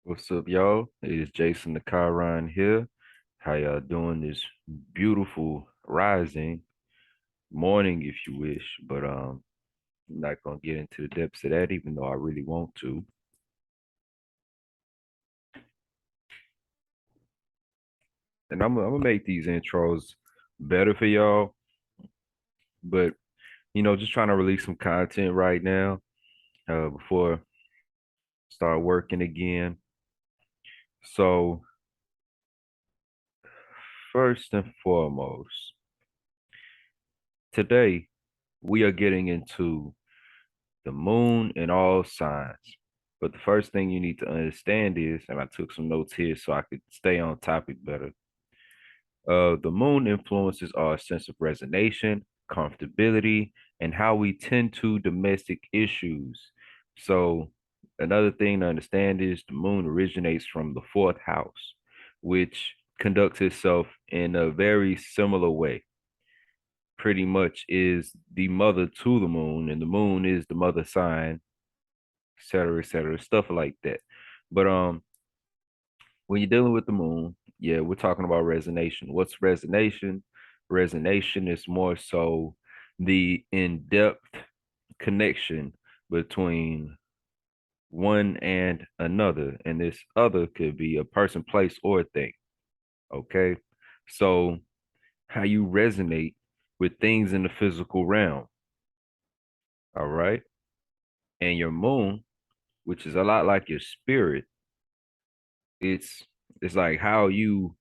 What's up, y'all? It is Jason the Chiron here. How y'all doing this beautiful rising morning, if you wish? But I'm not gonna get into the depths of that, even though I really want to. And I'm gonna make these intros better for y'all. But just trying to release some content right now, before I start working again. So first and foremost, today we are getting into the moon and all signs. But the first thing you need to understand is, and I took some notes here so I could stay on topic better. The moon influences our sense of resonation, comfortability, and how we tend to domestic issues. So another thing to understand is the moon originates from the fourth house, which conducts itself in a very similar way. Pretty much is the mother to the moon, and the moon is the mother sign, et cetera, stuff like that. But when you're dealing with the moon, yeah, we're talking about resonation. What's resonation? Resonation is more so the in-depth connection between one and another, and this other could be a person, place, or a thing. Okay, so how you resonate with things in the physical realm. All right, and your moon, which is a lot like your spirit, it's it's like how you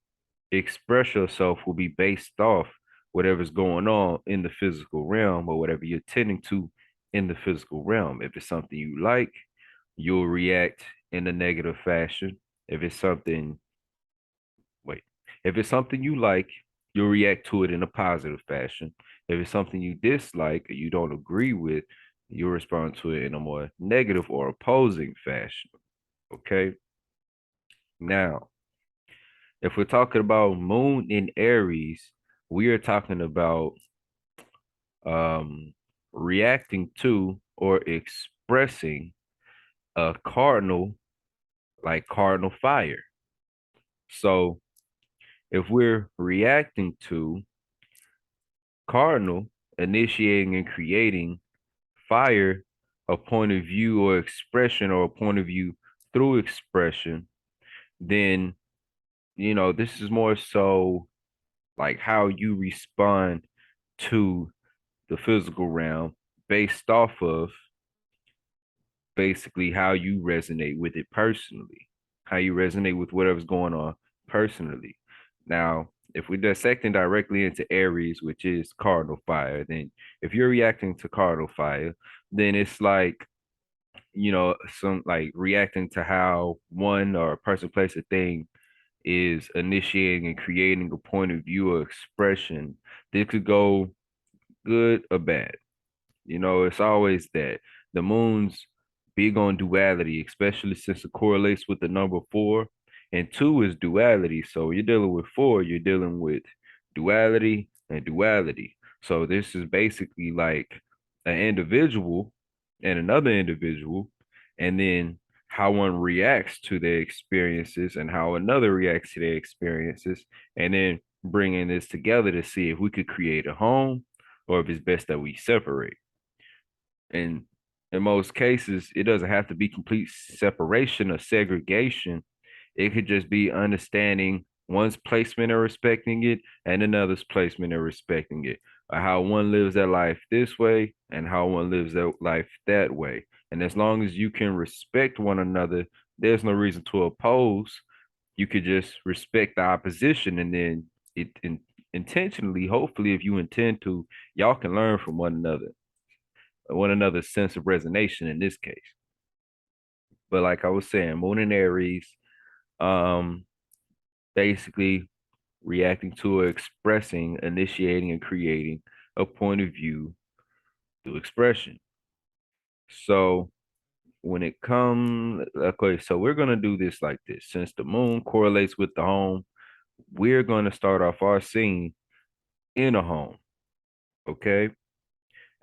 express yourself will be based off whatever's going on in the physical realm or whatever you're tending to in the physical realm. If it's something you like, you'll react in a negative fashion. If it's something, wait, if it's something you like, you'll react to it in a positive fashion. If it's something you dislike or you don't agree with, you'll respond to it in a more negative or opposing fashion. Okay. Now, if we're talking about moon in Aries, we are talking about um reacting to or expressing a cardinal, like cardinal fire. So if we're reacting to cardinal, initiating and creating fire, a point of view or expression or a point of view through expression, then this is more so like how you respond to the physical realm based off of basically how you resonate with it personally, how you resonate with whatever's going on personally. Now, if we're dissecting directly into Aries, which is cardinal fire, then if you're reacting to cardinal fire, then it's like, some like reacting to how one or a person, place, a thing is initiating and creating a point of view or expression. This could go good or bad. It's always that. The moon's big on duality, especially since it correlates with the number four. And two is duality. So you're dealing with four, you're dealing with duality and duality. So this is basically like an individual and another individual, and then how one reacts to their experiences and how another reacts to their experiences, and then bringing this together to see if we could create a home or if it's best that we separate. And in most cases, it doesn't have to be complete separation or segregation. It could just be understanding one's placement and respecting it, and another's placement and respecting it. Or how one lives their life this way and how one lives their life that way. And as long as you can respect one another, there's no reason to oppose. You could just respect the opposition, and then intentionally, hopefully, if you intend to, y'all can learn from one another's sense of resonation in this case. But like I was saying, Moon and Aries, um, basically reacting to or expressing, initiating, and creating a point of view through expression. So when it comes, okay, so we're gonna do this like this. Since the moon correlates with the home, we're gonna start off our scene in a home, okay?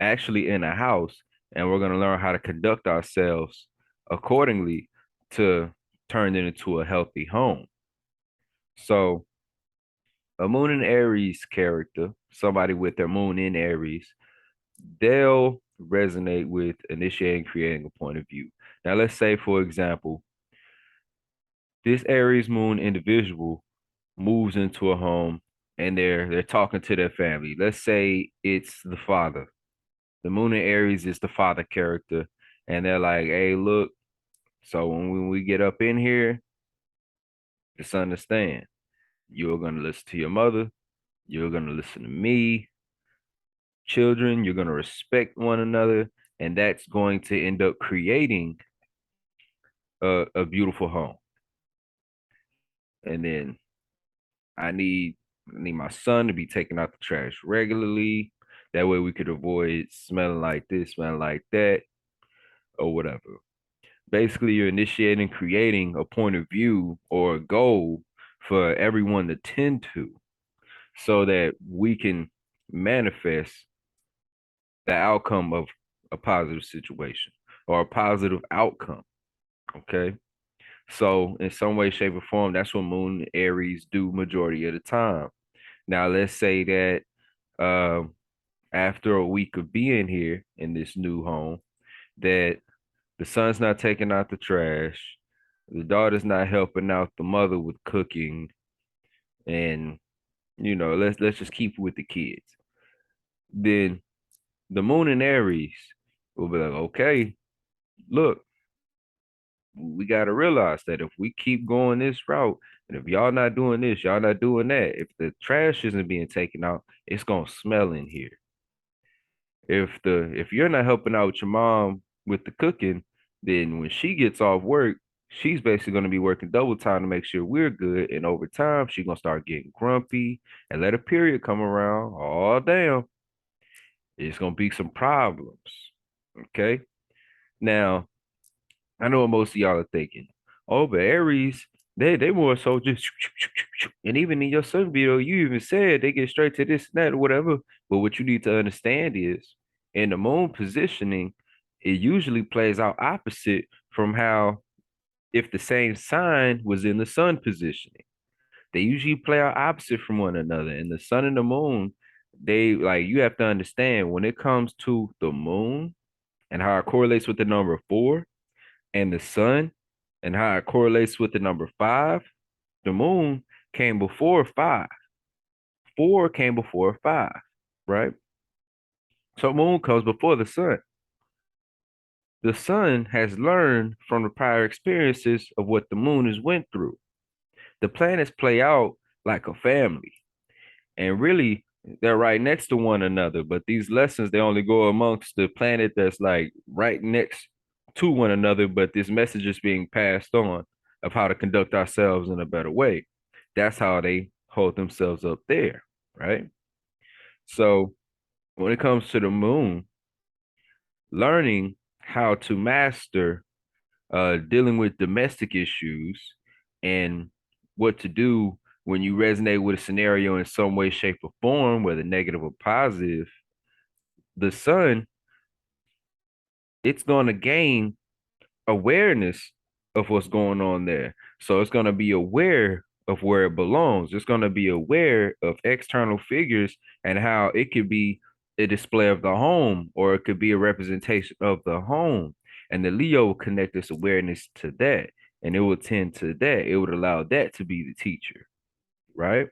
Actually in a house, and we're going to learn how to conduct ourselves accordingly to turned it into a healthy home. So a moon in Aries character, somebody with their moon in Aries, they'll resonate with initiating, creating a point of view. Now, let's say, for example, this Aries moon individual moves into a home and they're talking to their family. Let's say it's the father. The moon in Aries is the father character, and they're like, "Hey, look. So when we get up in here, just understand, you're gonna listen to your mother. You're gonna listen to me. Children, you're gonna respect one another, and that's going to end up creating a beautiful home. And then I need my son to be taking out the trash regularly. That way we could avoid smelling like this, smelling like that, or whatever. Basically, you're initiating, creating a point of view or a goal for everyone to tend to so that we can manifest the outcome of a positive situation or a positive outcome. Okay. So in some way, shape, or form, that's what Moon Aries do majority of the time. Now let's say that after a week of being here in this new home, that the son's not taking out the trash, the daughter's not helping out the mother with cooking, and let's just keep it with the kids. Then the Moon in Aries will be like, okay, look, we got to realize that if we keep going this route, and if y'all not doing this, y'all not doing that, if the trash isn't being taken out, it's gonna smell in here. If you're not helping out your mom with the cooking, then when she gets off work, she's basically gonna be working double time to make sure we're good. And over time, she's gonna start getting grumpy and let a period come around. Oh damn, it's gonna be some problems. Okay. Now I know what most of y'all are thinking. Oh, but Aries, they more so just and even in your sun video, you even said they get straight to this and that or whatever. But what you need to understand is in the moon positioning, it usually plays out opposite from how if the same sign was in the sun positioning. They usually play out opposite from one another. And the sun and the moon, they like you have to understand when it comes to the moon and how it correlates with the number four and the sun and how it correlates with the number five, the moon came before five. Four came before five, right? So moon comes before the sun. The sun has learned from the prior experiences of what the moon has went through. The planets play out like a family. And really, they're right next to one another. But these lessons, they only go amongst the planet that's like right next to one another. But this message is being passed on of how to conduct ourselves in a better way. That's how they hold themselves up there, right? So when it comes to the moon, learning how to master dealing with domestic issues and what to do when you resonate with a scenario in some way, shape, or form, whether negative or positive, the sun, it's going to gain awareness of what's going on there. So it's going to be aware of where it belongs. It's going to be aware of external figures and how it could be a display of the home or it could be a representation of the home. And the Leo will connect this awareness to that and it will tend to that. It would allow that to be the teacher, right?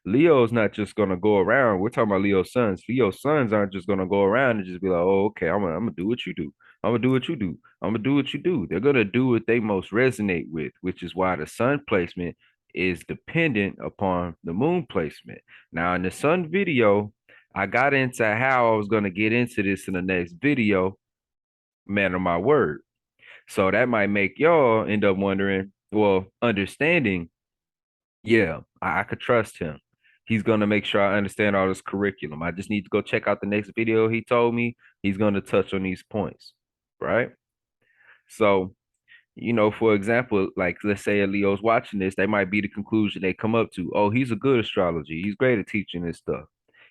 Leo's not just gonna go around. We're talking about Leo sons. Leo sons aren't just gonna go around and just be like, "Oh, okay, I'm gonna do what you do. I'm gonna do what you do. I'm gonna do what you do." They're gonna do what they most resonate with, which is why the sun placement is dependent upon the moon placement. Now, in the sun video, I got into how I was gonna get into this in the next video. Man of my word. So that might make y'all end up wondering, well, understanding yeah, I could trust him. He's gonna make sure I understand all this curriculum. I just need to go check out the next video he told me. He's gonna touch on these points, right? So, for example, like let's say a Leo's watching this, they might be the conclusion they come up to. Oh, he's a good astrologer. He's great at teaching this stuff.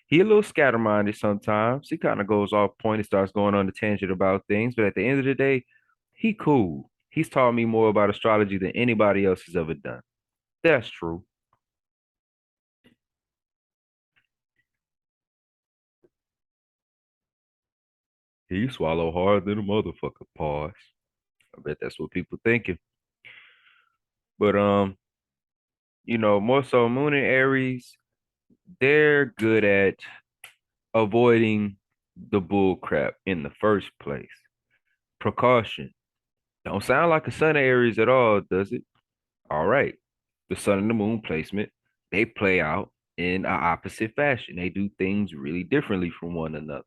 He a little scatterminded sometimes. He kind of goes off point and starts going on a tangent about things, but at the end of the day, he cool. He's taught me more about astrology than anybody else has ever done. That's true. He swallow hard than a motherfucker. Pause. I bet that's what people thinking. But more so Moon and Aries, they're good at avoiding the bull crap in the first place. Precaution. Don't sound like a Sun of Aries at all, does it? All right. The Sun and the Moon placement, they play out in an opposite fashion. They do things really differently from one another.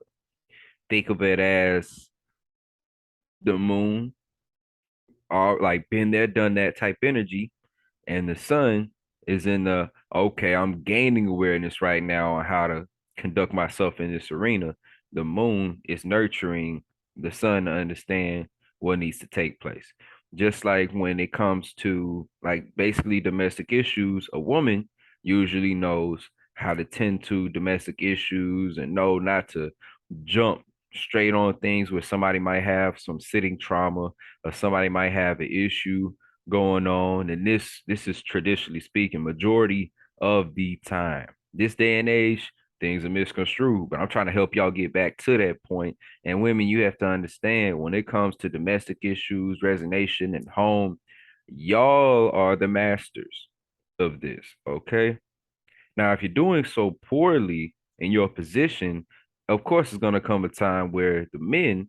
Think of it as the moon, or like been there, done that type energy, and the sun is in the okay, I'm gaining awareness right now on how to conduct myself in this arena. The moon is nurturing the sun to understand what needs to take place. Just like when it comes to like basically domestic issues, a woman usually knows how to tend to domestic issues and know not to jump straight on things where somebody might have some sitting trauma or somebody might have an issue going on. And this is traditionally speaking, majority of the time. This day and age, things are misconstrued, but I'm trying to help y'all get back to that point. And women, you have to understand when it comes to domestic issues, resignation, and home, y'all are the masters of this, okay? Now, if you're doing so poorly in your position, of course, it's going to come a time where the men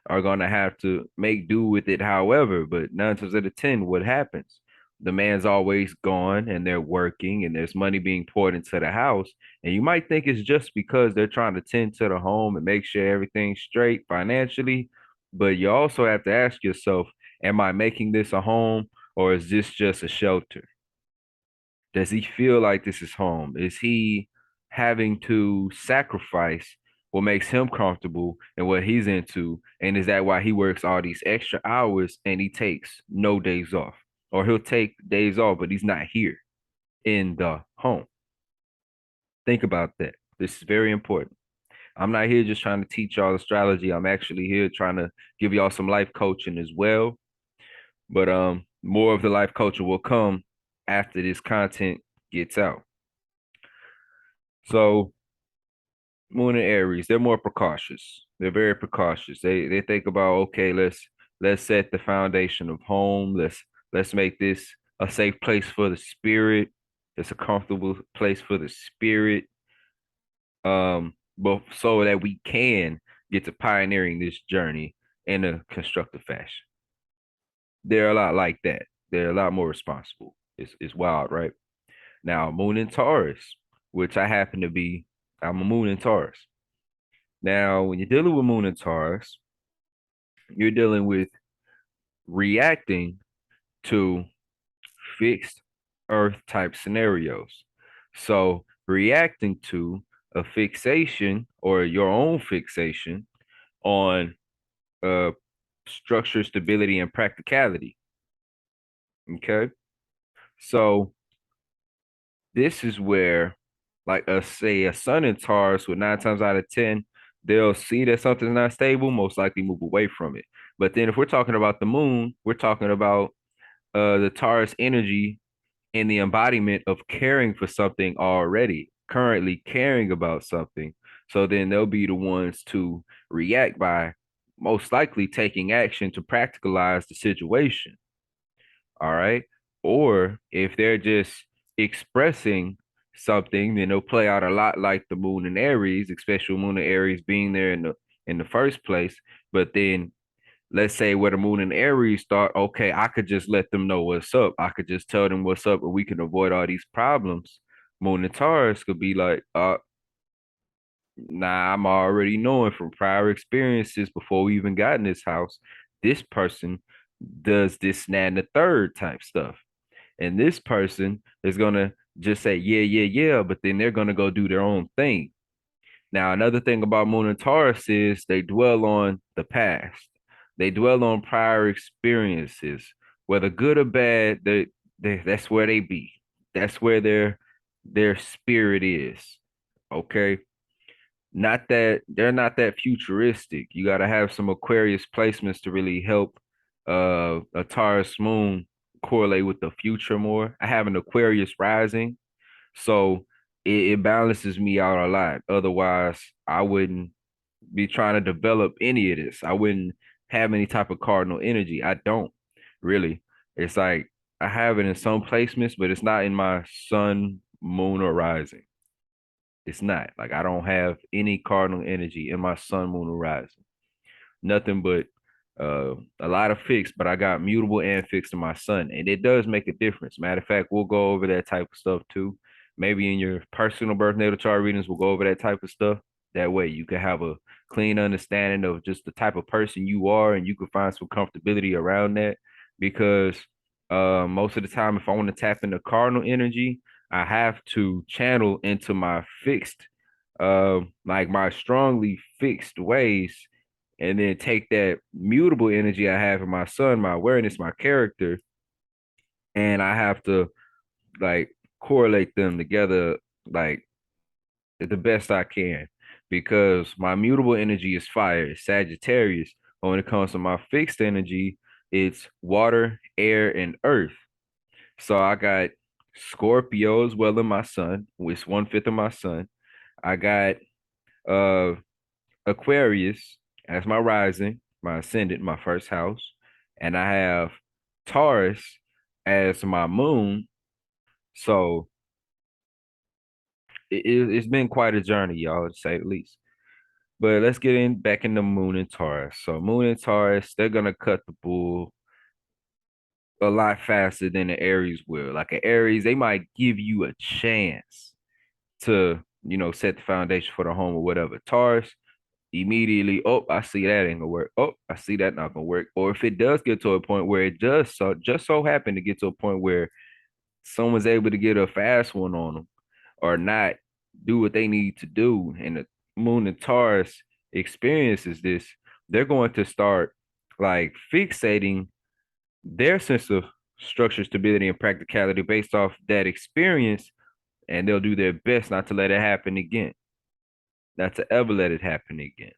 are going to have to make do with it. However, but 9 times out of 10, what happens? The man's always gone and they're working and there's money being poured into the house. And you might think it's just because they're trying to tend to the home and make sure everything's straight financially. But you also have to ask yourself, am I making this a home or is this just a shelter? Does he feel like this is home? Is he having to sacrifice what makes him comfortable and what he's into? And is that why he works all these extra hours and he takes no days off? Or he'll take days off, but he's not here in the home. Think about that. This is very important. I'm not here just trying to teach y'all astrology. I'm actually here trying to give y'all some life coaching as well. But more of the life coaching will come after this content gets out. So Moon and Aries, they're more precautious. They're very precautious. They think about, okay, let's set the foundation of home. Let's make this a safe place for the spirit. It's a comfortable place for the spirit. But so that we can get to pioneering this journey in a constructive fashion. They're a lot like that. They're a lot more responsible. It's wild, right? Now, Moon in Taurus, which I happen to be, I'm a Moon in Taurus. Now, when you're dealing with Moon and Taurus, you're dealing with reacting to fixed Earth type scenarios. So, reacting to a fixation or your own fixation on uh, structure, stability, and practicality. Okay. So, this is where, like, say, a Sun in Taurus with 9 times out of 10, they'll see that something's not stable, most likely move away from it. But then if we're talking about the moon, we're talking about the Taurus energy and the embodiment of caring for something already, currently caring about something. So then they'll be the ones to react by most likely taking action to practicalize the situation. All right. Or if they're just expressing something, then they'll play out a lot like the moon and Aries, especially moon and Aries being there in the first place. But then let's say where the moon and Aries start, okay, I could just let them know what's up. I could just tell them what's up and we can avoid all these problems. Moon and Taurus could be like, nah, I'm already knowing from prior experiences before we even got in this house, this person does this, that, and the third type stuff. And this person is gonna just say, yeah, yeah, yeah, but then they're gonna go do their own thing. Now, another thing about Moon and Taurus is they dwell on the past. They dwell on prior experiences, whether good or bad. That's where they be. That's where their spirit is. Okay, not that they're not that futuristic. You got to have some Aquarius placements to really help a Taurus moon correlate with the future more. I have an Aquarius rising, so it balances me out a lot. Otherwise, I wouldn't be trying to develop any of this. I wouldn't have any type of cardinal energy. I don't really. It's like I have it in some placements, but it's not in my sun, moon, or rising. It's not. Like I don't have any cardinal energy in my sun, moon, or rising. Nothing but a lot of fixed, but I got mutable and fixed in my sun, and it does make a difference. Matter of fact, we'll go over that type of stuff too. Maybe in your personal birth natal chart readings, we'll go over that type of stuff. That way, you can have a clean understanding of just the type of person you are, and you can find some comfortability around that. Because most of the time, if I want to tap into cardinal energy, I have to channel into my fixed, like my strongly fixed ways, and then take that mutable energy I have in my sun, my awareness, my character, and I have to like correlate them together like the best I can, because my mutable energy is fire, it's Sagittarius. But when it comes to my fixed energy, it's water, air, and earth. So I got Scorpio as well in my sun, which 1/5 of my sun. I got uh Aquarius as my rising, my ascendant, my first house, and I have Taurus as my moon. So it's been quite a journey, y'all, to say the least. But let's get in back in the moon and Taurus. So moon and Taurus, they're gonna cut the bull a lot faster than the Aries will. Like an Aries, they might give you a chance to, set the foundation for the home or whatever. Taurus, immediately, oh, I see that ain't gonna work. Oh, I see that not gonna work. Or if it does get to a point where it does just so happen to get to a point where someone's able to get a fast one on them or not do what they need to do, and the moon and Taurus experiences this, they're going to start like fixating their sense of structure, stability, and practicality based off that experience, and they'll do their best not to let it happen again, not to ever let it happen again.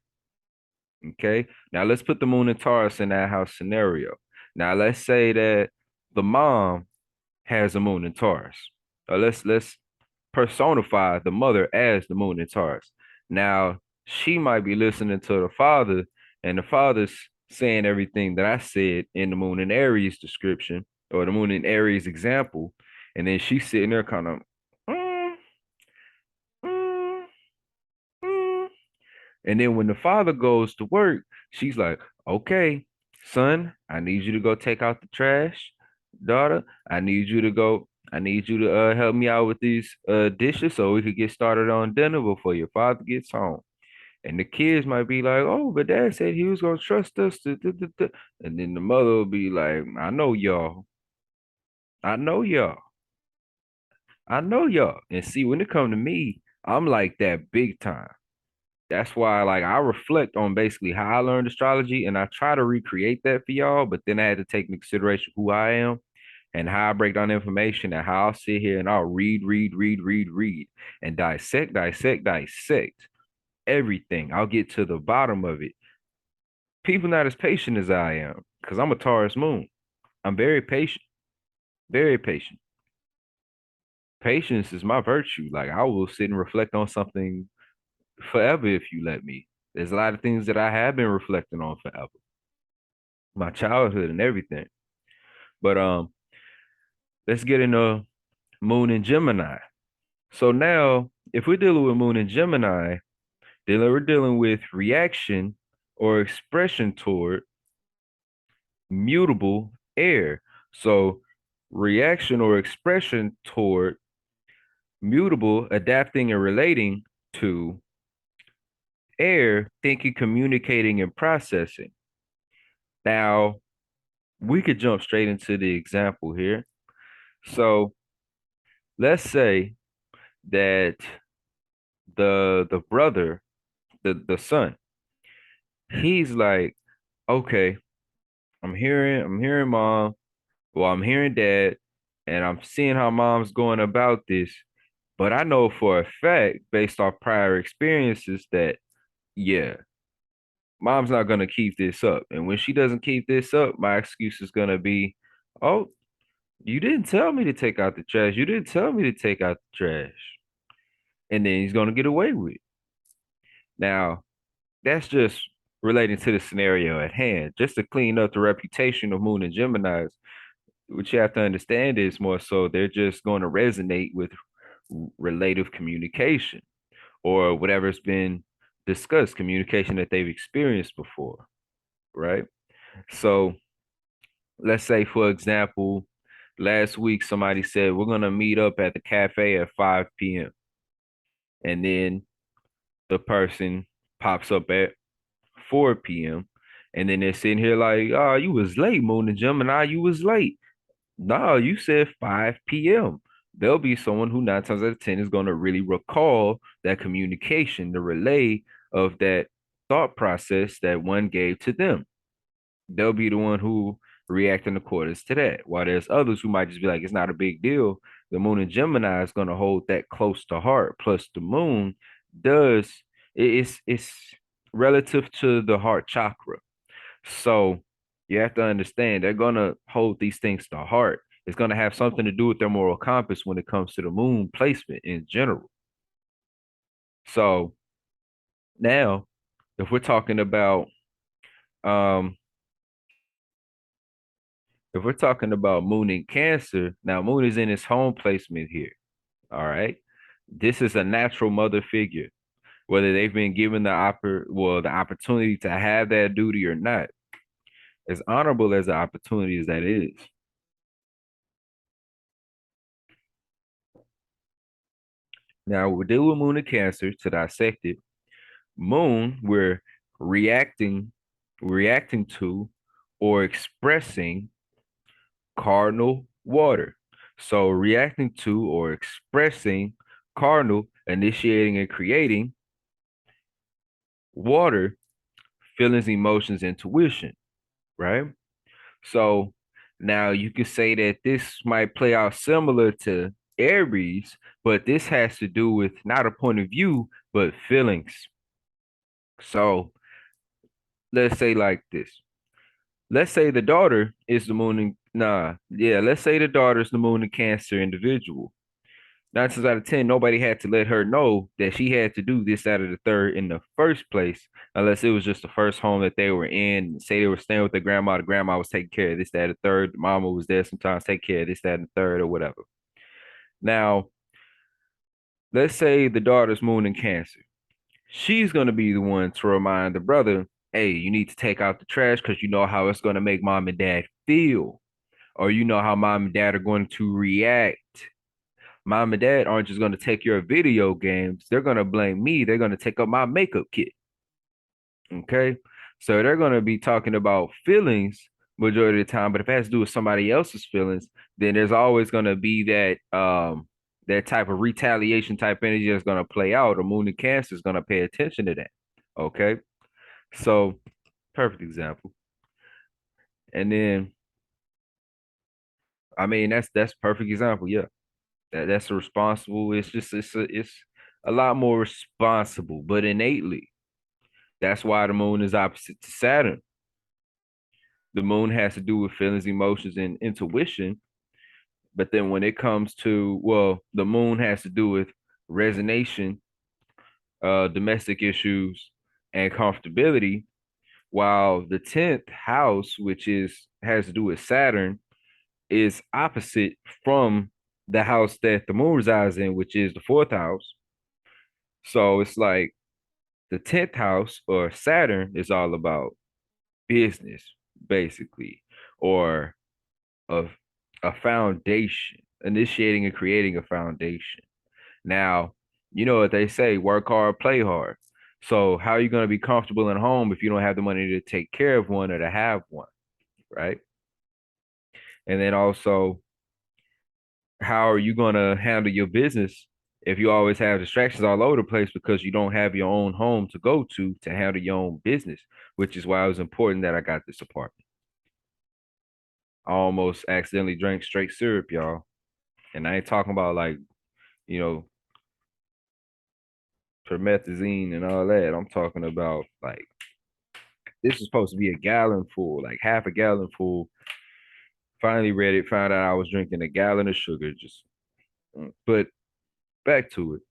Okay. Now let's put the moon and Taurus in that house scenario. Now let's say that the mom has a moon in Taurus. Let's personify the mother as the moon in Taurus. Now she might be listening to the father, and the father's saying everything that I said in the moon in Aries description or the moon in Aries example, and then she's sitting there kind of, mm, mm, mm. And then when the father goes to work, she's like, okay, son, I need you to go take out the trash. Daughter, I need you to help me out with these dishes so we could get started on dinner before your father gets home. And the kids might be like, oh, but dad said he was gonna trust us to And then the mother will be like, I know y'all. I know y'all. I know y'all. And see, when it come to me, I'm like that big time. That's why like I reflect on basically how I learned astrology, and I try to recreate that for y'all, but then I had to take into consideration who I am and how I break down information, and how I'll sit here and I'll read and dissect everything. I'll get to the bottom of it. People not as patient as I am because I'm a Taurus moon. I'm very patient, very patient. Patience is my virtue. Like I will sit and reflect on something forever if you let me. There's a lot of things that I have been reflecting on forever, my childhood and everything. But let's get into Moon and Gemini. So now, if we're dealing with Moon and Gemini, then we're dealing with reaction or expression toward mutable air. So reaction or expression toward mutable, adapting and relating to air, thinking, communicating, and processing. Now, we could jump straight into the example here. So let's say that the brother, the son, he's like, okay, I'm hearing mom, well, I'm hearing dad, and I'm seeing how mom's going about this, but I know for a fact, based off prior experiences, that yeah, Mom's not gonna keep this up. And when she doesn't keep this up, my excuse is gonna be, oh, you didn't tell me to take out the trash. You didn't tell me to take out the trash. And then he's gonna get away with it. Now, that's just relating to the scenario at hand. Just to clean up the reputation of Moon and Gemini's, what you have to understand is more so they're just going to resonate with relative communication or whatever's been discussed, communication that they've experienced before, right? So let's say, for example, last week somebody said we're gonna meet up at the cafe at 5 p.m. and then the person pops up at 4 p.m. and then they're sitting here like, oh, you was late, Moon and Gemini, you was late. No, you said 5 p.m. There'll be someone who 9 times out of 10 is going to really recall that communication, the relay of that thought process that one gave to them. They'll be the one who react in accordance to that. While there's others who might just be like, it's not a big deal. The moon in Gemini is going to hold that close to heart. Plus, the moon does it's relative to the heart chakra. So you have to understand they're gonna hold these things to heart. It's gonna have something to do with their moral compass when it comes to the moon placement in general. So now, if we're talking about um, if we're talking about moon in Cancer, now moon is in its home placement here. All right, this is a natural mother figure, whether they've been given the opportunity to have that duty or not. As honorable as the opportunity as that is. Now we're dealing with Moon and Cancer to dissect it. Moon, we're reacting, reacting to or expressing cardinal water. So reacting to or expressing cardinal, initiating and creating water, feelings, emotions, intuition, right? So now you could say that this might play out similar to Aries, but this has to do with not a point of view, but feelings. So let's say like this. Let's say the daughter is the moon and let's say the daughter is the moon and Cancer individual. 9 times out of 10, nobody had to let her know that she had to do this out of the third in the first place, unless it was just the first home that they were in. Say they were staying with their grandma, the grandma was taking care of this, that, and the third. The mama was there sometimes, take care of this, that, and the third, or whatever. Now, let's say the daughter's moon in Cancer. She's going to be the one to remind the brother, hey, you need to take out the trash because you know how it's going to make mom and dad feel, or you know how mom and dad are going to react. Mom and dad aren't just going to take your video games. They're going to blame me. They're going to take up my makeup kit. Okay. So they're going to be talking about feelings majority of the time. But if it has to do with somebody else's feelings, then there's always going to be that type of retaliation type energy that's going to play out. A moon in Cancer is going to pay attention to that. Okay. So perfect example. And then, I mean, that's perfect example. Yeah. That's a responsible. It's just it's a lot more responsible, but innately. That's why the moon is opposite to Saturn. The moon has to do with feelings, emotions, and intuition. But then when it comes to, well, the moon has to do with resonation, domestic issues, and comfortability, while the 10th house, which is has to do with Saturn, is opposite from the house that the moon resides in, which is the fourth house. So it's like the 10th house or Saturn is all about business, basically, or of a foundation, initiating and creating a foundation. Now, you know what they say, work hard, play hard. So how are you going to be comfortable in home if you don't have the money to take care of one or to have one, right? And then also, how are you going to handle your business if you always have distractions all over the place because you don't have your own home to go to handle your own business, which is why it was important that I got this apartment. I almost accidentally drank straight syrup, y'all. And I ain't talking about like, you know, promethazine and all that. I'm talking about like this is supposed to be a gallon full, like half a gallon full. Finally read it, found out I was drinking a gallon of sugar. Just, but back to it.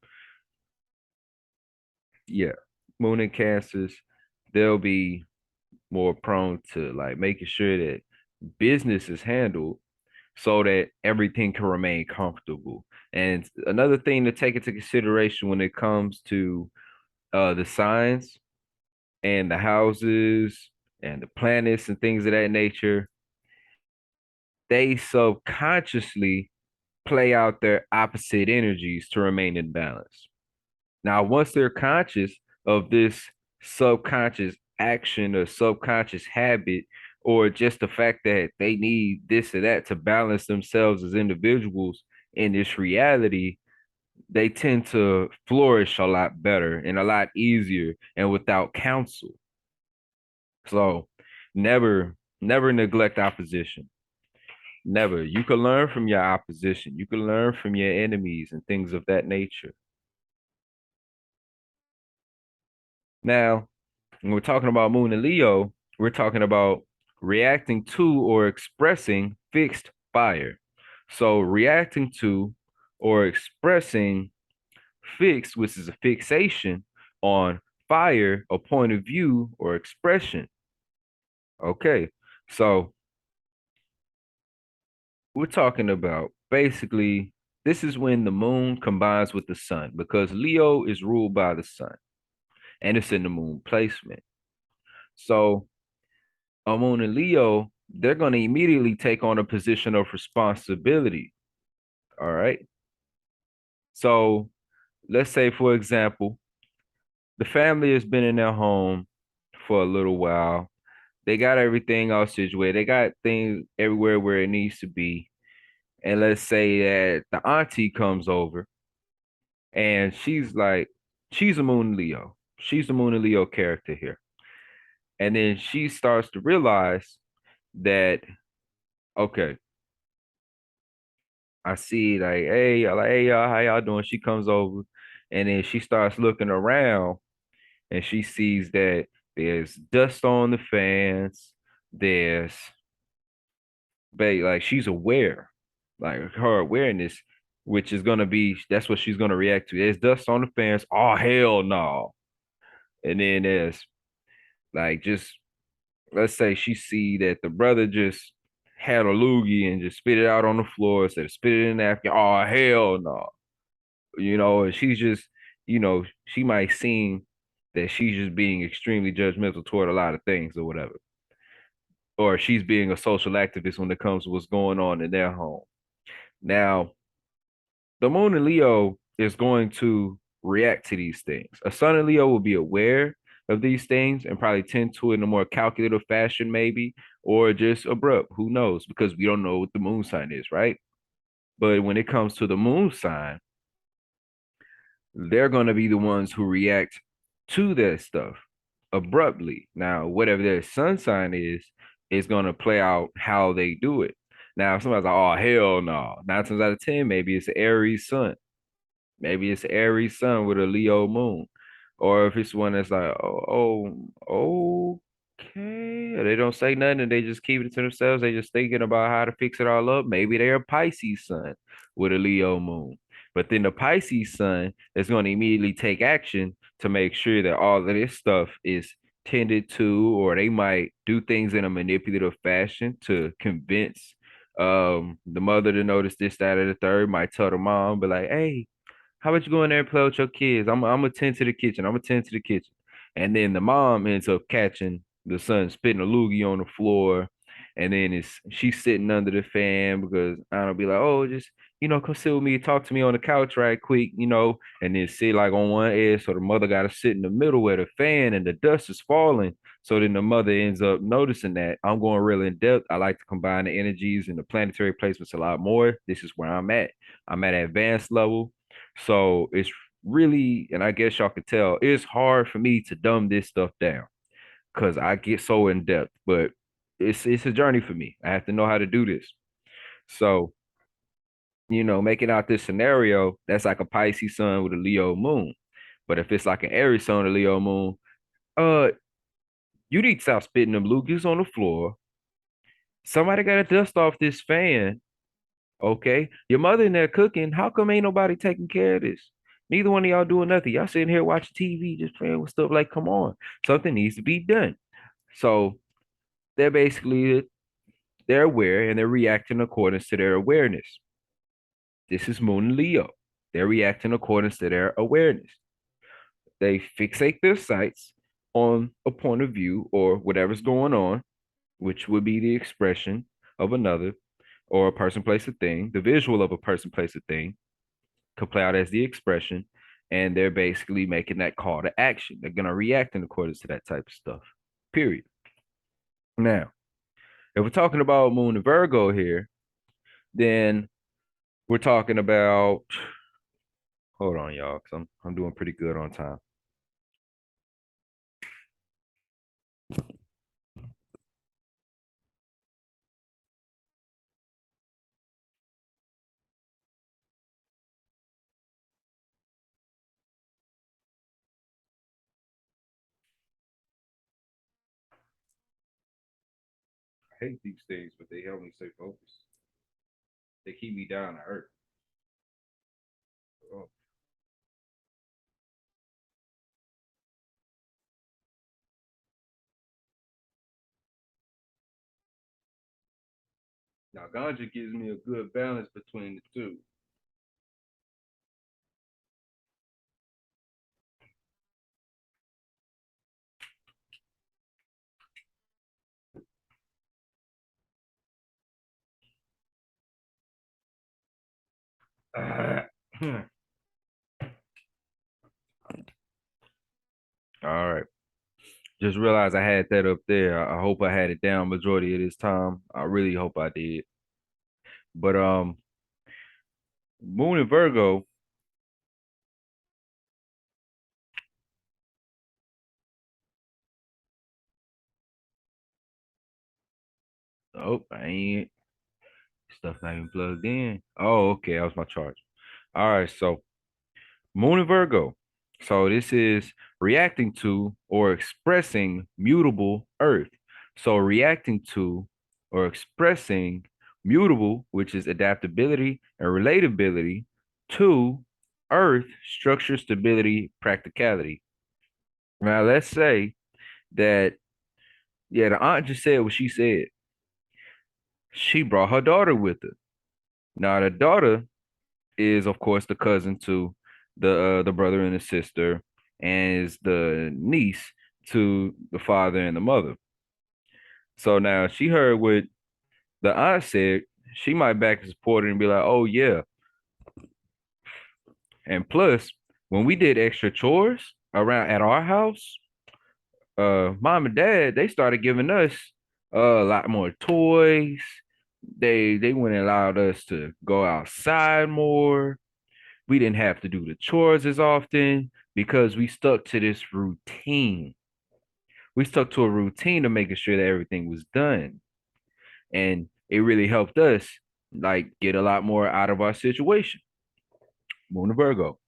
Yeah, moon and cancers, they'll be more prone to like making sure that business is handled so that everything can remain comfortable. And another thing to take into consideration when it comes to the signs and the houses and the planets and things of that nature, they subconsciously play out their opposite energies to remain in balance. Now, once they're conscious of this subconscious action or subconscious habit, or just the fact that they need this or that to balance themselves as individuals in this reality, they tend to flourish a lot better and a lot easier and without counsel. So never neglect opposition. Never. You can learn from your opposition. You can learn from your enemies and things of that nature. Now, when we're talking about Moon and Leo, we're talking about reacting to or expressing fixed fire. So reacting to or expressing fixed, which is a fixation on fire, a point of view or expression. Okay. So we're talking about basically this is when the moon combines with the sun because Leo is ruled by the sun and it's in the moon placement. So a moon in Leo, they're going to immediately take on a position of responsibility. All right. So let's say, for example, the family has been in their home for a little while. They got everything all situated. They got things everywhere where it needs to be. And let's say that the auntie comes over and she's like, she's a Moon Leo. She's the Moon and Leo character here. And then she starts to realize that, okay, I see like, hey y'all, how y'all doing? She comes over and then she starts looking around and she sees that there's dust on the fans. There's like she's aware, like her awareness, which is gonna be that's what she's gonna react to. There's dust on the fans. Oh hell no. And then there's like just let's say she see that the brother just had a loogie and just spit it out on the floor instead of spit it in the napkin. Oh hell no. And she's just, she might seem that she's just being extremely judgmental toward a lot of things or whatever. Or she's being a social activist when it comes to what's going on in their home. Now, the moon in Leo is going to react to these things. A sun in Leo will be aware of these things and probably tend to it in a more calculative fashion, maybe, or just abrupt. Who knows? Because we don't know what the moon sign is, right? But when it comes to the moon sign, they're going to be the ones who react to that stuff abruptly. Now, whatever their sun sign is going to play out how they do it. Now, if somebody's like, oh, hell no, 9 times out of 10, maybe it's an Aries sun. Maybe it's Aries sun with a Leo moon. Or if it's one that's like, okay. Or they don't say nothing and they just keep it to themselves. They just thinking about how to fix it all up. Maybe they're a Pisces sun with a Leo moon. But then the Pisces sun is going to immediately take action to make sure that all of this stuff is tended to, or they might do things in a manipulative fashion to convince the mother to notice this, that, or the third, might tell the mom, but like, hey, how about you go in there and play with your kids? I'm gonna tend to the kitchen. I'm gonna tend to the kitchen. And then the mom ends up catching the son spitting a loogie on the floor. And then she's sitting under the fan because I don't be like, oh, just come sit with me, talk to me on the couch right quick, and then sit like on one edge. So the mother gotta sit in the middle where the fan and the dust is falling. So then the mother ends up noticing that I'm going real in depth. I like to combine the energies and the planetary placements a lot more. This is where I'm at. I'm at advanced level. So it's really, and I guess y'all could tell, it's hard for me to dumb this stuff down because I get so in depth, but it's a journey for me. I have to know how to do this. So, making out this scenario, that's like a Pisces sun with a Leo moon. But if it's like an Aries sun, a Leo moon, uh, You need to stop spitting them loogies on the floor. Somebody got to dust off this fan. Okay. Your mother in there cooking. How come ain't nobody taking care of this? Neither one of y'all doing nothing. Y'all sitting here watching TV, just playing with stuff like, come on, something needs to be done. So they're basically they're aware and they're reacting according to their awareness. This is Moon and Leo. They're reacting according to their awareness. They fixate their sights on a point of view or whatever's going on, which would be the expression of another or a person, place, a thing. The visual of a person, place, a thing could play out as the expression, and they're basically making that call to action. They're gonna react in accordance to that type of stuff. Period. Now, if we're talking about Moon and Virgo here, then we're talking about. Hold on, y'all, because I'm doing pretty good on time. I hate these things, but they help me stay focused. They keep me down to earth. Oh. Now, ganja gives me a good balance between the two. All right. Just realized I had that up there. I hope I had it down majority of this time. I really hope I did. But Moon and Virgo. Oh, I ain't stuff not even plugged in. Oh, okay, that was my charge. All right, so Moon and Virgo. So this is reacting to or expressing mutable Earth. So reacting to or expressing mutable, which is adaptability and relatability to Earth, structure, stability, practicality. Now let's say that yeah, the aunt just said what she said. She brought her daughter with her. Now the daughter is of course the cousin to the brother and the sister, and is the niece to the father and the mother. So now she heard what the aunt said. She might back and support her and be like, "Oh yeah." And plus, when we did extra chores around at our house, mom and dad they started giving us a lot more toys. They went and allowed us to go outside more. We didn't have to do the chores as often because we stuck to this routine. We stuck to a routine of making sure that everything was done. And it really helped us like get a lot more out of our situation. Moon and Virgo.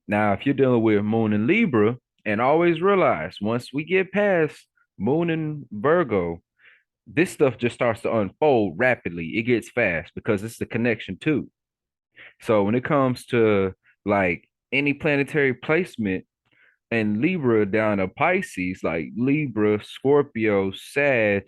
Now, if you're dealing with Moon and Libra, and always realize once we get past Moon and Virgo, this stuff just starts to unfold rapidly. It gets fast because it's the connection too. So when it comes to like any planetary placement and Libra down to Pisces, like Libra, Scorpio, Sag,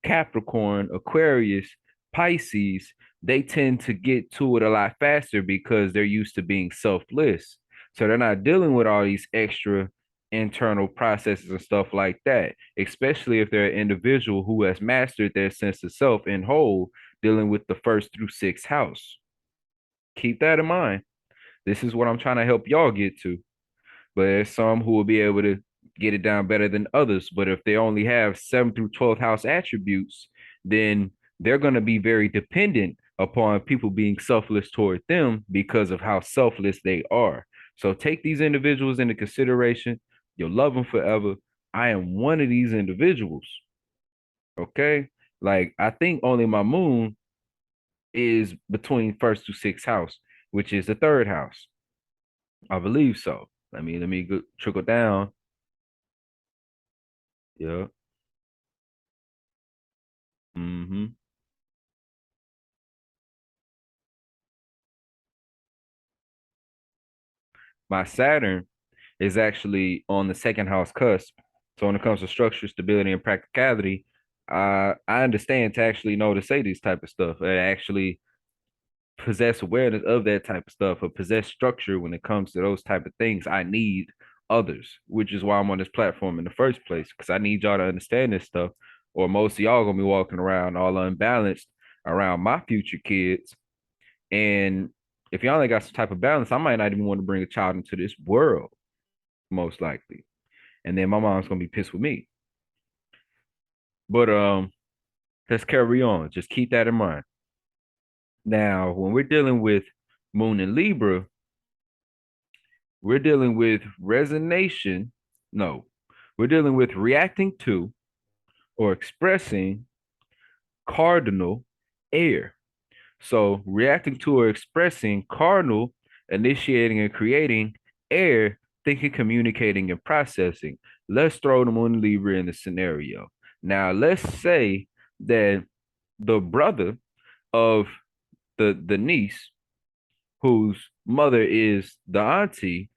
Capricorn, Aquarius, Pisces, they tend to get to it a lot faster because they're used to being selfless. So they're not dealing with all these extra internal processes and stuff like that, especially if they're an individual who has mastered their sense of self in whole, dealing with the first through sixth house. Keep that in mind. This is what I'm trying to help y'all get to. But there's some who will be able to get it down better than others. But if they only have 7th through 12th house attributes, then they're going to be very dependent upon people being selfless toward them because of how selfless they are. So take these individuals into consideration. You'll love them forever. I am one of these individuals. Okay. Like I think only my moon is between first to sixth house, which is the third house. I believe so. Let me go, trickle down. Yeah. Hmm. My Saturn is actually on the second house cusp. So when it comes to structure, stability, and practicality, I understand to actually know to say these type of stuff and actually possess awareness of that type of stuff or possess structure when it comes to those type of things. I need others, which is why I'm on this platform in the first place, because I need y'all to understand this stuff, or most of y'all gonna be walking around all unbalanced around my future kids. And if y'all ain't got some type of balance, I might not even want to bring a child into this world, most likely. And then my mom's gonna be pissed with me. But let's carry on. Just keep that in mind. Now, when we're dealing with Moon and Libra, we're dealing with resonation. No, we're dealing with reacting to or expressing cardinal air. So, reacting to or expressing cardinal, initiating and creating air, thinking, communicating, and processing. Let's throw the Moon and Libra in the scenario. Now, let's say that the brother of the niece, whose mother is the auntie,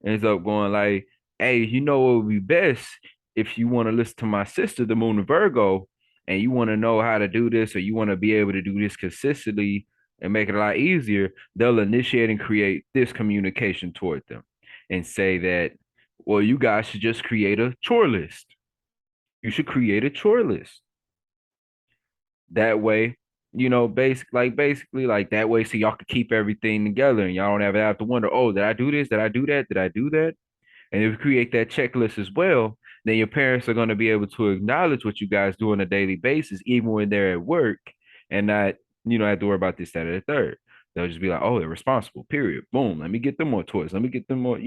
ends up going like, "Hey, you know what would be best if you want to listen to my sister, the Moon of Virgo, and you want to know how to do this, or you want to be able to do this consistently and make it a lot easier." They'll initiate and create this communication toward them, and say that, "Well, you guys should just create a chore list. You should create a chore list." That way, basically like that way, so y'all can keep everything together and y'all don't ever have to wonder, oh, did I do this? Did I do that? Did I do that? And if you create that checklist as well, then your parents are going to be able to acknowledge what you guys do on a daily basis, even when they're at work, and not, have to worry about this, that, or the third. They'll just be like, oh, they're responsible, period. Boom. Let me get them more toys. Let me get them more,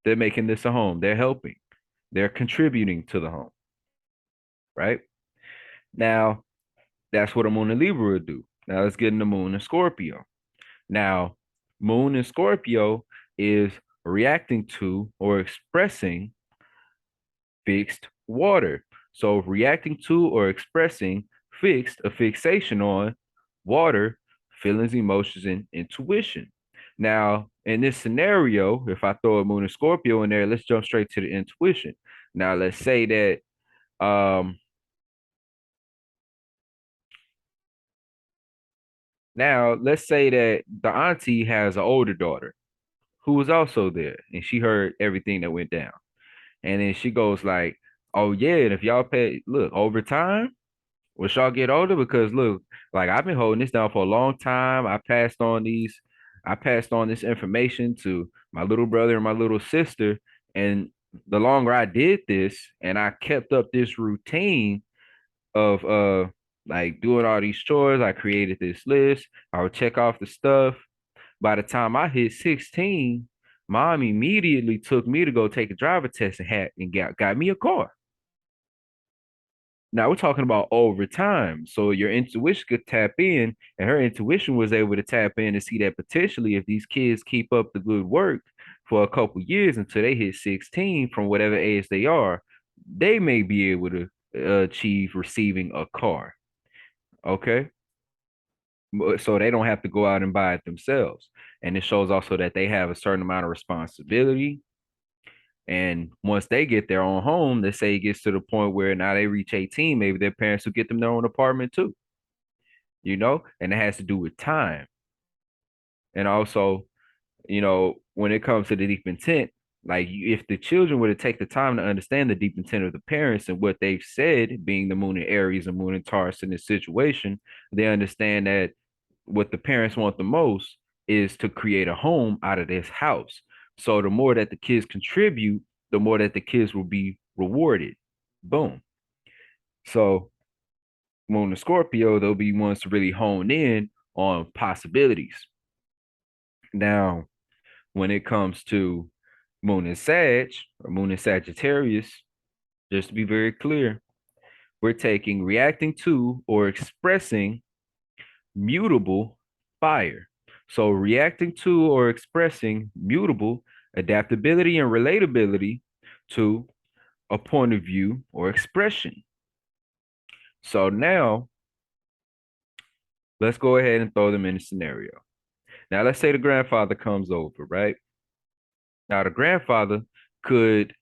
they're making this a home. They're helping. They're contributing to the home, right? Now, that's what a moon and Libra would do. Now let's get into moon and Scorpio. Now, moon and Scorpio is reacting to or expressing fixed water. So reacting to or expressing fixed, a fixation on water, feelings, emotions, and intuition. Now, in this scenario, if I throw a moon and Scorpio in there, let's jump straight to the intuition. Now, let's say that let's say that the auntie has an older daughter who was also there, and she heard everything that went down. And then she goes like, "Oh yeah, and if y'all pay, look, over time, when y'all get older, because look, like I've been holding this down for a long time. I passed on this information to my little brother and my little sister, and the longer I did this, and I kept up this routine of like doing all these chores, I created this list. I would check off the stuff. By the time I hit 16, mom immediately took me to go take a driver test and got me a car. Now we're talking about over time. So your intuition could tap in, and her intuition was able to tap in and see that potentially if these kids keep up the good work for a couple years until they hit 16, from whatever age they are, they may be able to achieve receiving a car. Okay. So they don't have to go out and buy it themselves. And it shows also that they have a certain amount of responsibility. And once they get their own home, they say it gets to the point where now they reach 18, maybe their parents will get them their own apartment too, and it has to do with time. And also, when it comes to the deep intent, like if the children were to take the time to understand the deep intent of the parents and what they've said, being the moon in Aries and moon in Taurus in this situation, they understand that what the parents want the most is to create a home out of this house. So the more that the kids contribute, the more that the kids will be rewarded. Boom. So Moon and Scorpio, they'll be ones to really hone in on possibilities. Now, when it comes to Moon and Sag or Moon and Sagittarius, just to be very clear, we're taking reacting to or expressing mutable fire. So reacting to or expressing mutable adaptability and relatability to a point of view or expression. So now let's go ahead and throw them in a scenario. Now let's say the grandfather comes over, right? Now the grandfather could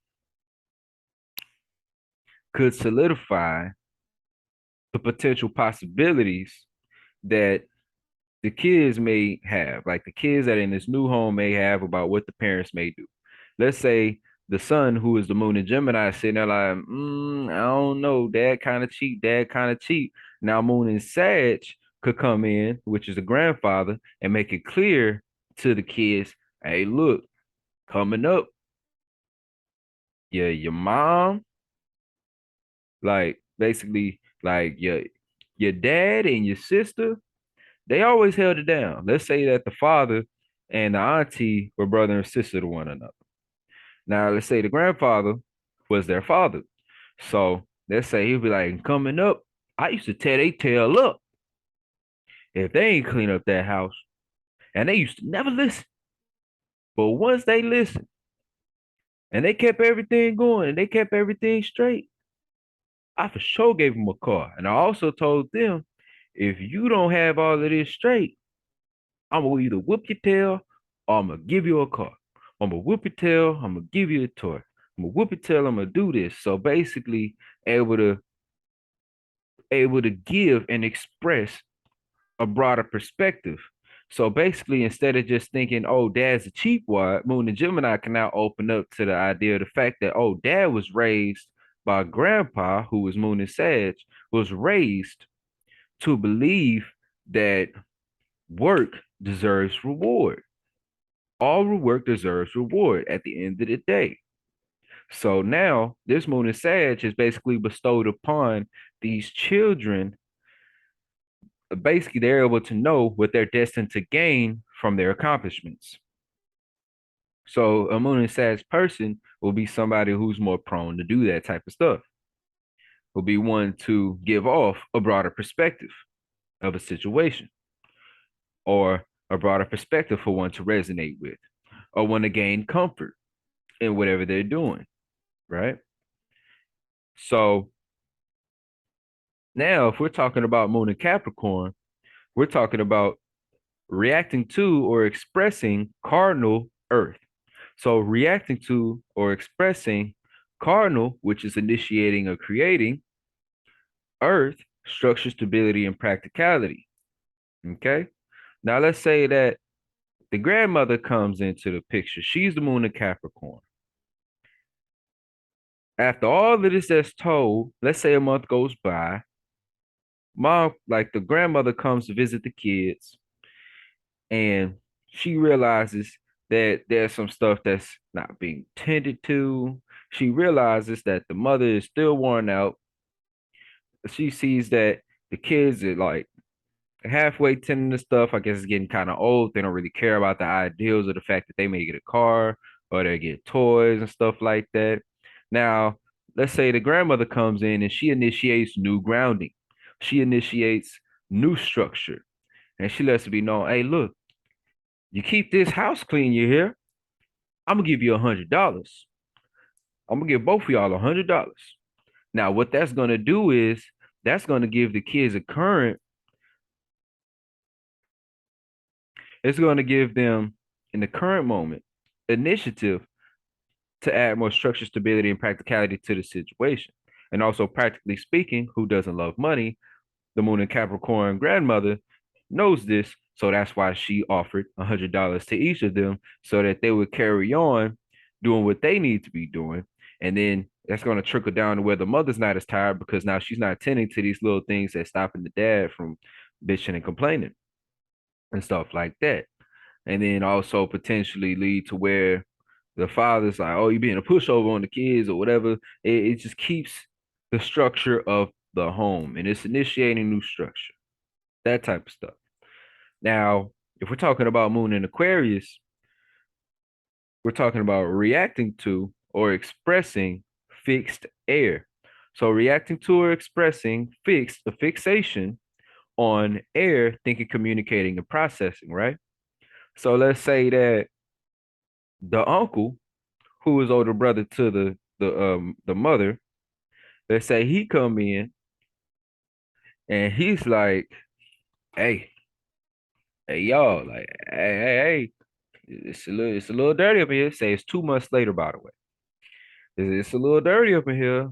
solidify the potential possibilities that the kids may have, like the kids that in this new home may have about what the parents may do. Let's say the son, who is the moon and Gemini, is sitting there like, I don't know, dad kind of cheap, dad kind of cheap. Now moon and Sag could come in, which is the grandfather, and make it clear to the kids, hey, look, coming up, your mom, like basically like your dad and your sister, they always held it down. Let's say that the father and the auntie were brother and sister to one another. Now, let's say the grandfather was their father. So let's say he'd be like, coming up, I used to tear their tail up if they ain't clean up that house. And they used to never listen. But once they listened and they kept everything going and they kept everything straight, I for sure gave them a car. And I also told them, if you don't have all of this straight, I'm gonna either whoop your tail or I'm gonna give you a car. I'm gonna whoop your tail, I'm gonna give you a toy. I'm gonna whoop your tail, I'm gonna do this. So basically, able to give and express a broader perspective. So basically, instead of just thinking, oh, dad's a cheap wad, Moon and Gemini can now open up to the idea of the fact that, oh, dad was raised by grandpa, who was Moon and Sag, was raised to believe that work deserves reward. All work deserves reward at the end of the day. So now this moon and Sag is basically bestowed upon these children. Basically, they're able to know what they're destined to gain from their accomplishments. So a moon and Sag person will be somebody who's more prone to do that type of stuff. Will be one to give off a broader perspective of a situation, or a broader perspective for one to resonate with, or want to gain comfort in whatever they're doing, right? So now, if we're talking about Moon and Capricorn, we're talking about reacting to or expressing cardinal Earth. So, reacting to or expressing cardinal, which is initiating or creating, Earth, structure, stability, and practicality. Okay. Now, let's say that the grandmother comes into the picture. She's the Moon of Capricorn. After all of this that's told, let's say a month goes by, mom, like the grandmother comes to visit the kids, and she realizes that there's some stuff that's not being tended to. She realizes that the mother is still worn out. She sees that the kids are like halfway tending the stuff. I guess it's getting kind of old. They don't really care about the ideals of the fact that they may get a car or they get toys and stuff like that. Now, let's say the grandmother comes in and she initiates new grounding. She initiates new structure. And she lets it be known, hey, look, you keep this house clean, you hear? I'm gonna give you $100. I'm gonna give both of y'all $100. Now, what that's gonna do is that's gonna give the kids a current. It's gonna give them in the current moment initiative to add more structure, stability, and practicality to the situation. And also, practically speaking, who doesn't love money? The Moon and Capricorn grandmother knows this, so that's why she offered $100 to each of them so that they would carry on doing what they need to be doing. And then that's going to trickle down to where the mother's not as tired because now she's not tending to these little things that's stopping the dad from bitching and complaining and stuff like that. And then also potentially lead to where the father's like, oh, you being a pushover on the kids or whatever. It just keeps the structure of the home and it's initiating new structure, that type of stuff. Now, if we're talking about Moon in Aquarius, we're talking about reacting to or expressing fixed air. So reacting to or expressing fixed, a fixation on air, thinking, communicating, and processing, right? So let's say that the uncle, who is older brother to the the mother. Let's say he come in and he's like, hey, hey y'all, like, hey, it's a little dirty up in here. Say it's 2 months later, by the way. It's a little dirty up in here.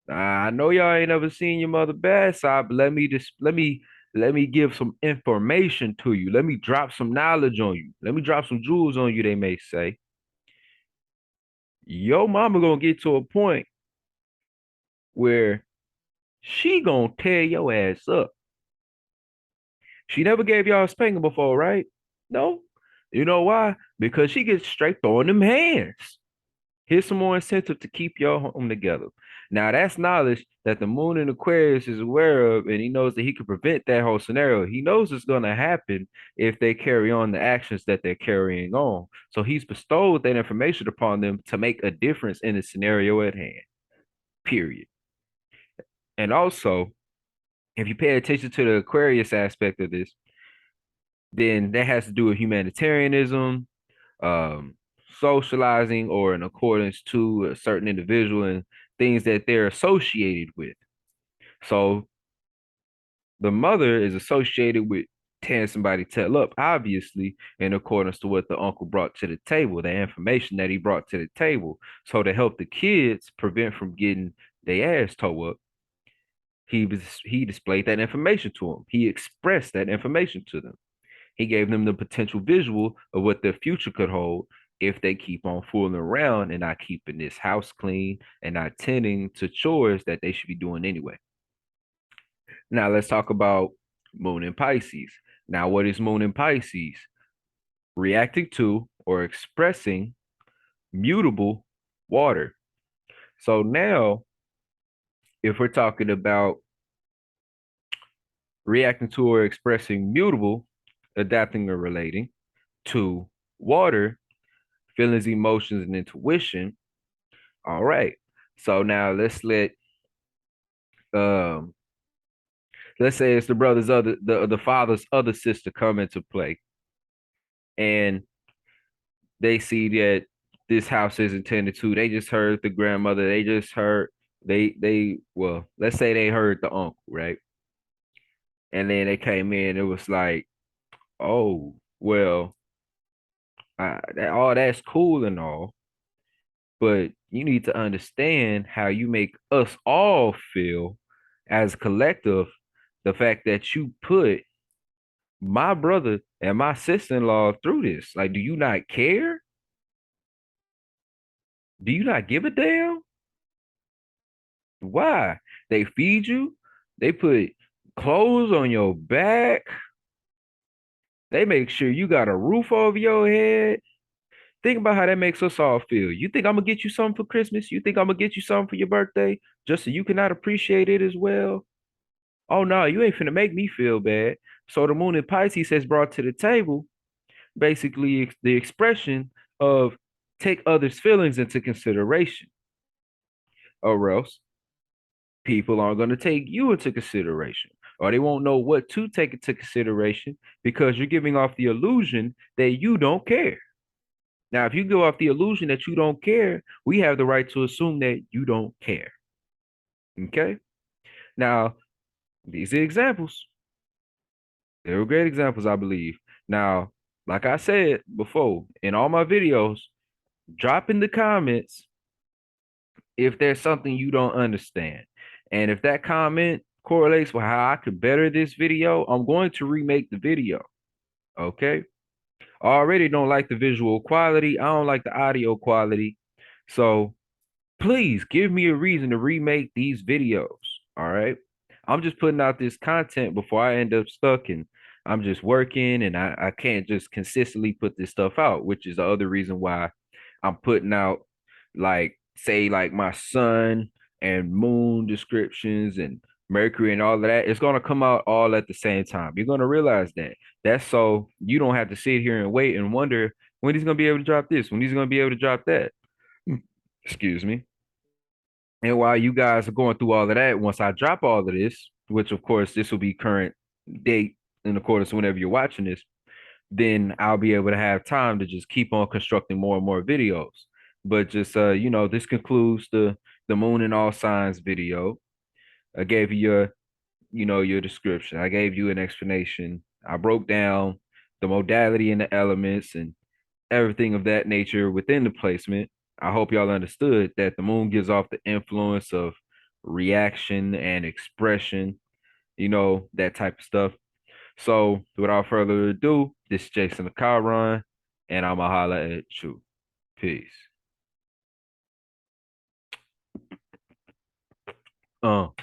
I know y'all ain't ever seen your mother bad side, but let me give some information to you. Let me drop some knowledge on you. Let me drop some jewels on you, they may say. Your mama gonna get to a point where she gonna tear your ass up. She never gave y'all a spanking before, right? No. You know why? Because she gets straight throwing them hands. Here's some more incentive to keep your home together. Now, that's knowledge that the moon in Aquarius is aware of, and he knows that he can prevent that whole scenario. He knows it's going to happen if they carry on the actions that they're carrying on. So he's bestowed that information upon them to make a difference in the scenario at hand, period. And also, if you pay attention to the Aquarius aspect of this, then that has to do with humanitarianism, um, socializing, or in accordance to a certain individual and things that they're associated with. So the mother is associated with tearing somebody tail up, obviously, in accordance to what the uncle brought to the table, the information that he brought to the table. So to help the kids prevent from getting their ass towed up, he displayed that information to them. He expressed that information to them. He gave them the potential visual of what their future could hold if they keep on fooling around and not keeping this house clean and not tending to chores that they should be doing anyway. Now let's talk about Moon in Pisces. Now, what is Moon in Pisces? Reacting to or expressing mutable water. So now, if we're talking about reacting to or expressing mutable, adapting or relating to water, feelings, emotions, and intuition. All right. So now um let's say it's the brother's other the father's other sister come into play, and they see that this house is intended to. They just heard the grandmother. They just heard they well, let's say they heard the uncle, right? And then they came in. It was like, oh well, all that's cool and all, but you need to understand how you make us all feel as a collective. The fact that you put my brother and my sister-in-law through this. Like, do you not care? Do you not give a damn? Why? They feed you, they put clothes on your back, they make sure you got a roof over your head. Think about how that makes us all feel. You think I'm gonna get you something for Christmas? You think I'm gonna get you something for your birthday just so you cannot appreciate it as well? Oh no, you ain't finna make me feel bad. So the moon in Pisces has brought to the table basically the expression of take others' feelings into consideration, or else people aren't going to take you into consideration, or they won't know what to take into consideration because you're giving off the illusion that you don't care. Now, if you give off the illusion that you don't care, we have the right to assume that you don't care. Okay? Now, these are examples. They were great examples, I believe. Now, like I said before, in all my videos, drop in the comments if there's something you don't understand. And if that comment correlates with how I could better this video, I'm going to remake the video. Okay. I already don't like the visual quality. I don't like the audio quality. So please give me a reason to remake these videos. All right. I'm just putting out this content before I end up stuck and I'm just working and I can't just consistently put this stuff out, which is the other reason why I'm putting out like say like my sun and moon descriptions and Mercury and all of that. It's gonna come out all at the same time. You're gonna realize that. That's so you don't have to sit here and wait and wonder when he's gonna be able to drop this, when he's gonna be able to drop that. Excuse me. And while you guys are going through all of that, once I drop all of this, which of course this will be current date in accordance to whenever you're watching this, then I'll be able to have time to just keep on constructing more and more videos. But just this concludes the moon and all signs video. I gave you your description. I gave you an explanation. I broke down the modality and the elements and everything of that nature within the placement. I hope y'all understood that the moon gives off the influence of reaction and expression, that type of stuff. So without further ado, this is Jason the Chiron, and I'ma holla at you. Peace. Uh.